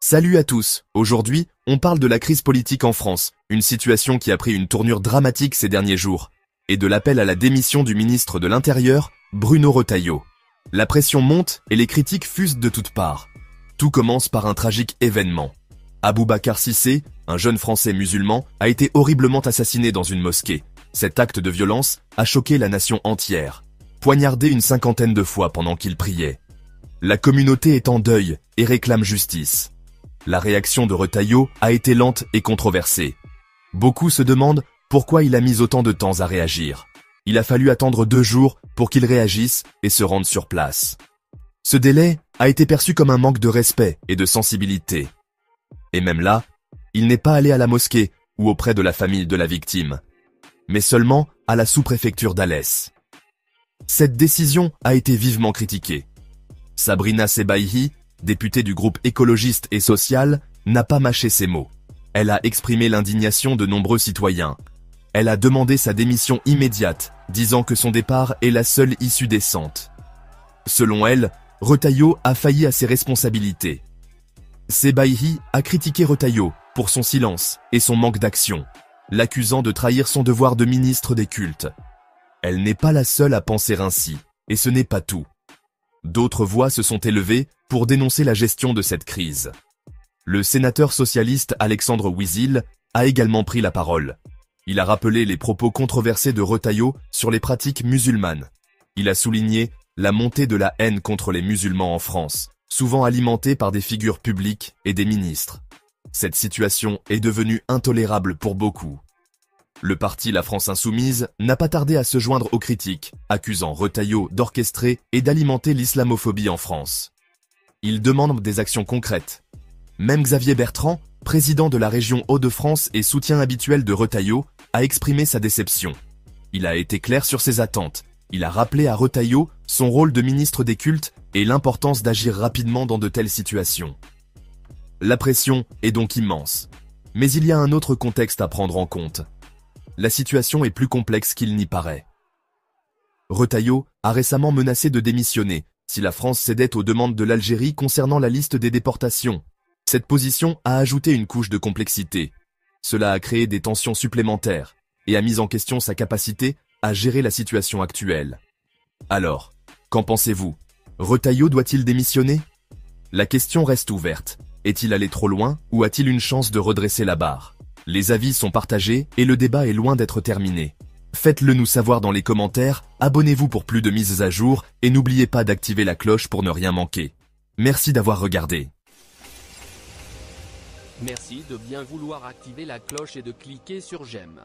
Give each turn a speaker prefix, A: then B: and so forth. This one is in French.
A: Salut à tous, aujourd'hui, on parle de la crise politique en France, une situation qui a pris une tournure dramatique ces derniers jours, et de l'appel à la démission du ministre de l'Intérieur, Bruno Retailleau. La pression monte et les critiques fusent de toutes parts. Tout commence par un tragique événement. Aboubacar Cissé, un jeune Français musulman, a été horriblement assassiné dans une mosquée. Cet acte de violence a choqué la nation entière, poignardé une 50aine de fois pendant qu'il priait. La communauté est en deuil et réclame justice. La réaction de Retailleau a été lente et controversée. Beaucoup se demandent pourquoi il a mis autant de temps à réagir. Il a fallu attendre 2 jours pour qu'il réagisse et se rende sur place. Ce délai a été perçu comme un manque de respect et de sensibilité. Et même là, il n'est pas allé à la mosquée ou auprès de la famille de la victime, mais seulement à la sous-préfecture d'Alès. Cette décision a été vivement critiquée. Sabrina Sebaihi, députée du groupe écologiste et social, n'a pas mâché ses mots. Elle a exprimé l'indignation de nombreux citoyens. Elle a demandé sa démission immédiate, disant que son départ est la seule issue décente. Selon elle, Retailleau a failli à ses responsabilités. Sebaihi a critiqué Retailleau pour son silence et son manque d'action, l'accusant de trahir son devoir de ministre des cultes. Elle n'est pas la seule à penser ainsi, et ce n'est pas tout. D'autres voix se sont élevées pour dénoncer la gestion de cette crise. Le sénateur socialiste Alexandre Wiesel a également pris la parole. Il a rappelé les propos controversés de Retailleau sur les pratiques musulmanes. Il a souligné la montée de la haine contre les musulmans en France, souvent alimentée par des figures publiques et des ministres. Cette situation est devenue intolérable pour beaucoup. Le parti La France Insoumise n'a pas tardé à se joindre aux critiques, accusant Retailleau d'orchestrer et d'alimenter l'islamophobie en France. Il demande des actions concrètes. Même Xavier Bertrand, président de la région Hauts-de-France et soutien habituel de Retailleau, a exprimé sa déception. Il a été clair sur ses attentes. Il a rappelé à Retailleau son rôle de ministre des cultes et l'importance d'agir rapidement dans de telles situations. La pression est donc immense. Mais il y a un autre contexte à prendre en compte. La situation est plus complexe qu'il n'y paraît. Retailleau a récemment menacé de démissionner si la France cédait aux demandes de l'Algérie concernant la liste des déportations. Cette position a ajouté une couche de complexité. Cela a créé des tensions supplémentaires et a mis en question sa capacité à gérer la situation actuelle. Alors, qu'en pensez-vous? Retailleau doit-il démissionner? La question reste ouverte. Est-il allé trop loin ou a-t-il une chance de redresser la barre? Les avis sont partagés et le débat est loin d'être terminé. Faites-le nous savoir dans les commentaires, abonnez-vous pour plus de mises à jour et n'oubliez pas d'activer la cloche pour ne rien manquer. Merci d'avoir regardé.
B: Merci de bien vouloir activer la cloche et de cliquer sur j'aime.